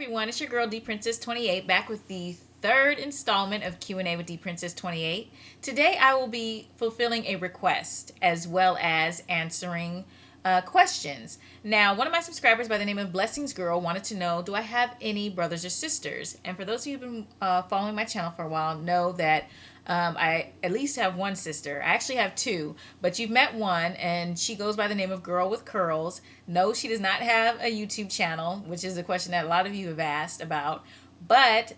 everyone, it's your girl D Princess 28 back with the third installment of Q&A with D Princess 28. Today I will be fulfilling a request as well as answering questions. Now, one of my subscribers by the name of Blessings Girl wanted to know, do I have any brothers or sisters? And for those of you who've been following my channel for a while, know that I at least have one sister. I actually have two, but you've met one, and she goes by the name of Girl with Curls. No, she does not have a YouTube channel, which is a question that a lot of you have asked about. But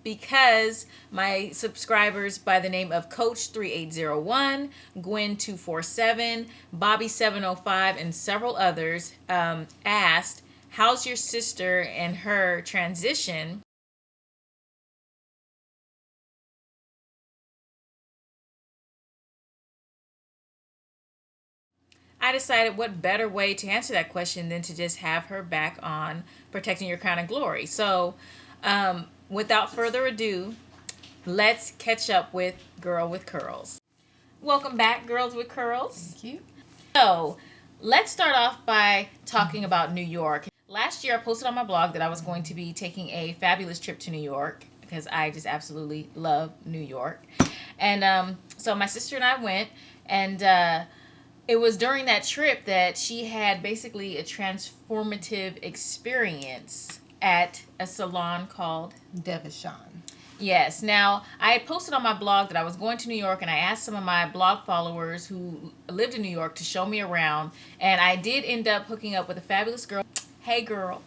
because my subscribers by the name of Coach 3801, Gwen 247, Bobby 705, and several others asked, how's your sister and her transition? I decided what better way to answer that question than to just have her back on Protecting Your Crown and Glory. So without further ado, let's catch up with Girl with Curls. Welcome back, Girls with Curls. Thank you. So let's start off by talking about New York. Last year I posted on my blog that I was going to be taking a fabulous trip to New York because I just absolutely love New York. And so my sister and I went, and it was during that trip that she had basically a transformative experience at a salon called Devashan. Yes. Now, I had posted on my blog that I was going to New York, and I asked some of my blog followers who lived in New York to show me around, and I did end up hooking up with a fabulous girl. Hey, girl.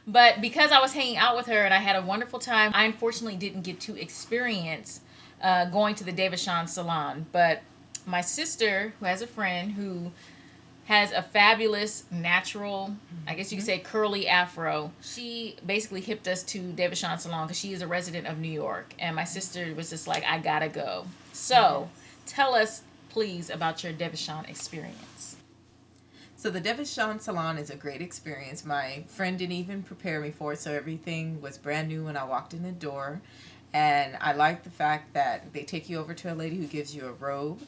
But because I was hanging out with her and I had a wonderful time, I unfortunately didn't get to experience going to the Devashan salon. But my sister, who has a friend who has a fabulous natural, I guess you could say curly afro, she basically hipped us to Devashan salon because she is a resident of New York. And my sister was just like, I gotta go. So tell us, please, about your Devashan experience. So the Devashan salon is a great experience. My friend didn't even prepare me for it, so everything was brand new when I walked in the door. And I like the fact that they take you over to a lady who gives you a robe.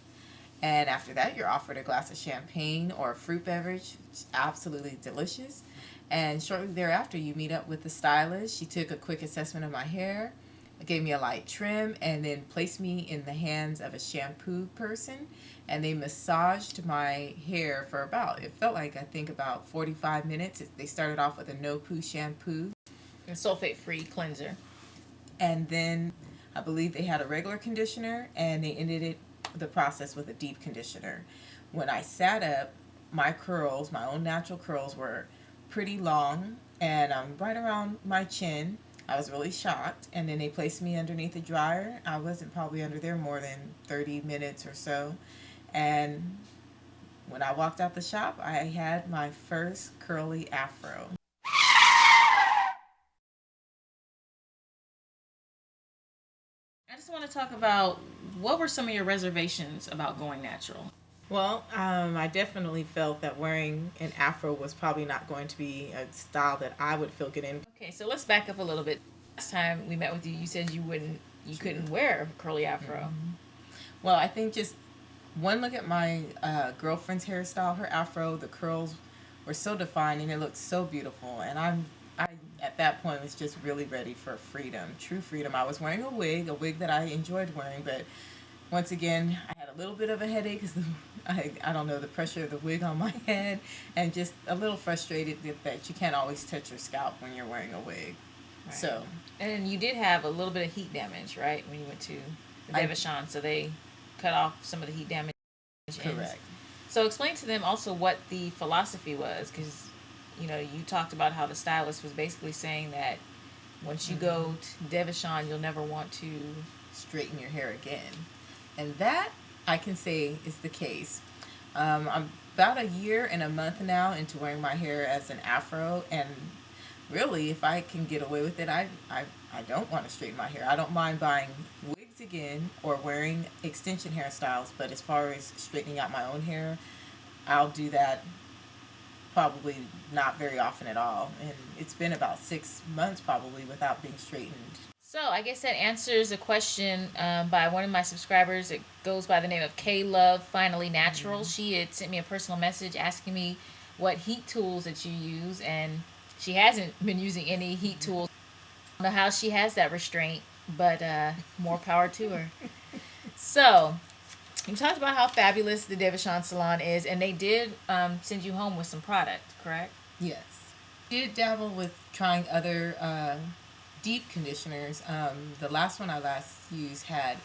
And after that, you're offered a glass of champagne or a fruit beverage, which is absolutely delicious. And shortly thereafter, you meet up with the stylist. She took a quick assessment of my hair, gave me a light trim, and then placed me in the hands of a shampoo person. And they massaged my hair for it felt like, I think, about 45 minutes. They started off with a no-poo shampoo. And sulfate-free cleanser. And then I believe they had a regular conditioner, and they ended the process with a deep conditioner. When I sat up, my curls, my own natural curls, were pretty long and right around my chin. I was really shocked. And then they placed me underneath the dryer. I wasn't probably under there more than 30 minutes or so. And when I walked out the shop, I had my first curly afro. I just want to talk about, what were some of your reservations about going natural? Well, I definitely felt that wearing an afro was probably not going to be a style that I would feel good in. Okay, so let's back up a little bit. Last time we met with you, you said you couldn't wear a curly afro. Mm-hmm. Well, I think just one look at my girlfriend's hairstyle, her afro, the curls were so defined and it looked so beautiful. And I at that point was just really ready for freedom, true freedom. I was wearing a wig that I enjoyed wearing, but once again, I had a little bit of a headache because I don't know, the pressure of the wig on my head, and just a little frustrated that you can't always touch your scalp when you're wearing a wig. Right. So, and you did have a little bit of heat damage, right, when you went to the Devashan, so they cut off some of the heat damage. Correct. Ends. So explain to them also what the philosophy was, because you talked about how the stylist was basically saying that once you go to Devashan, you'll never want to straighten your hair again. And that, I can say, is the case. I'm about a year and a month now into wearing my hair as an afro, and really, if I can get away with it, I don't want to straighten my hair. I don't mind buying wigs again or wearing extension hairstyles, but as far as straightening out my own hair, I'll do that probably not very often at all. And it's been about 6 months probably without being straightened. So I guess that answers a question by one of my subscribers. It goes by the name of K Love Finally Natural. She had sent me a personal message asking me what heat tools that you use, and She hasn't been using any heat tools. I don't know how she has that restraint, but more power to her. So, you talked about how fabulous the Devishon Salon is, and they did send you home with some product, correct? Yes. Did dabble with trying other deep conditioners. The last one I last used had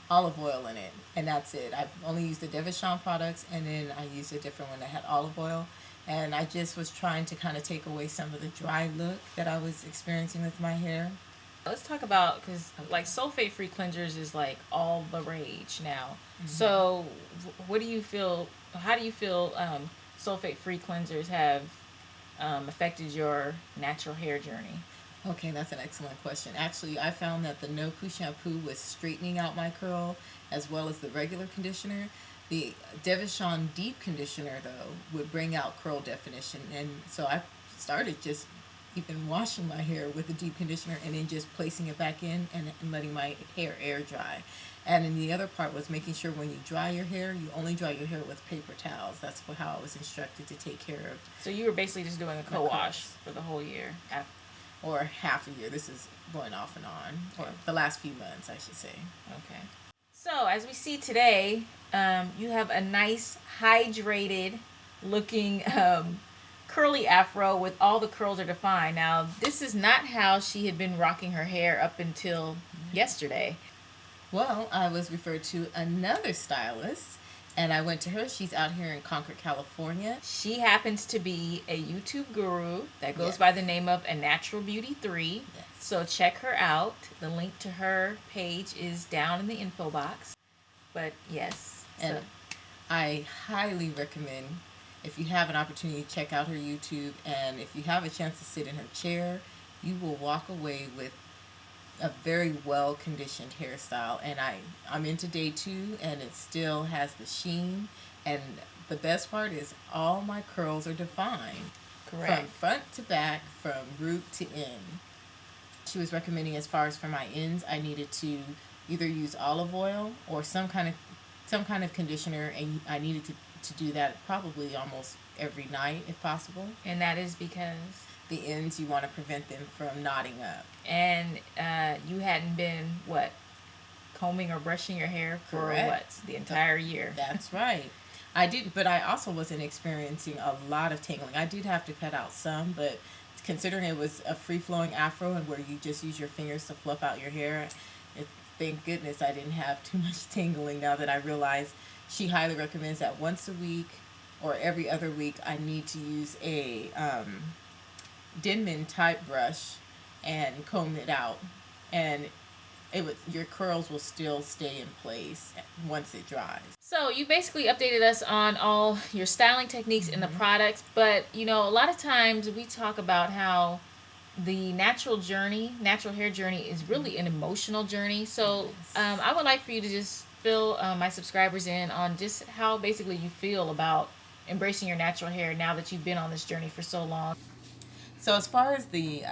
olive oil in it, and that's it. I've only used the Devishon products, and then I used a different one that had olive oil. And I just was trying to kind of take away some of the dry look that I was experiencing with my hair. Let's talk about, because like sulfate free cleansers is like all the rage now. Mm-hmm. So, what do you feel? How do you feel sulfate free cleansers have affected your natural hair journey? Okay, that's an excellent question. Actually, I found that the No Poo shampoo was straightening out my curl as well as the regular conditioner. The Devishon deep conditioner, though, would bring out curl definition. And so I started just even washing my hair with the deep conditioner and then just placing it back in and letting my hair air dry. And then the other part was making sure when you dry your hair, you only dry your hair with paper towels. That's how I was instructed to take care of. So you were basically just doing a co-wash for the whole year? Or half a year. This is going off and on. Or the last few months, I should say. Okay. So as we see today, you have a nice hydrated looking curly afro with all the curls are defined. Now, this is not how she had been rocking her hair up until yesterday. Well, I was referred to another stylist, and I went to her. She's out here in Concord, California. She happens to be a YouTube guru that goes Yes. by the name of A Natural Beauty 3. Yes. So check her out. The link to her page is down in the info box. But yes. And I highly recommend, if you have an opportunity, to check out her YouTube. And if you have a chance to sit in her chair, you will walk away with a very well conditioned hairstyle. And I'm into day 2, and it still has the sheen. And the best part is all my curls are defined. Correct. From front to back, from root to end. She was recommending, as far as for my ends, I needed to either use olive oil or some kind of conditioner, and I needed to do that probably almost every night if possible. And that is because The ends, you want to prevent them from knotting up. and you hadn't been combing or brushing your hair for Correct. the entire year. That's right. I did, but I also wasn't experiencing a lot of tangling. I did have to cut out some, but considering it was a free-flowing afro and where you just use your fingers to fluff out your hair, thank goodness I didn't have too much tangling. Now that I realize she highly recommends that once a week or every other week I need to use a Denman type brush and comb it out, and your curls will still stay in place once it dries. So you basically updated us on all your styling techniques and the products, but a lot of times we talk about how the natural hair journey is really an emotional journey. So I would like for you to just fill my subscribers in on just how basically you feel about embracing your natural hair now that you've been on this journey for so long. So as far as the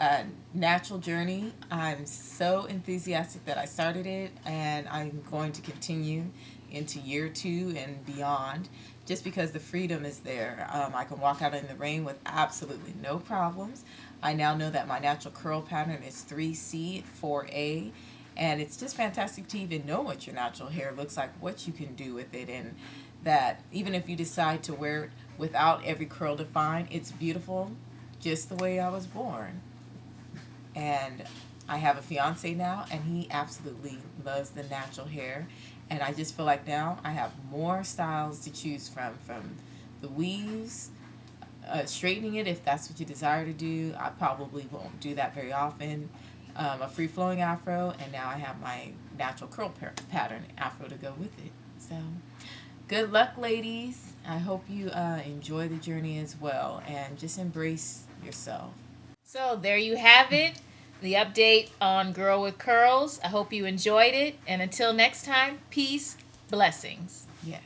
natural journey, I'm so enthusiastic that I started it, and I'm going to continue into year 2 and beyond, just because the freedom is there. I can walk out in the rain with absolutely no problems. I now know that my natural curl pattern is 3C, 4A, and it's just fantastic to even know what your natural hair looks like, what you can do with it, and that even if you decide to wear it without every curl defined, it's beautiful just the way I was born. And I have a fiance now, and he absolutely loves the natural hair. And I just feel like now I have more styles to choose from the weaves, straightening it if that's what you desire to do. I probably won't do that very often. A free-flowing afro, and now I have my natural curl pattern afro to go with it. So good luck, ladies. I hope you enjoy the journey as well, and just embrace yourself. So there you have it, the update on Girl with Curls. I hope you enjoyed it, and until next time, peace, blessings. Yes.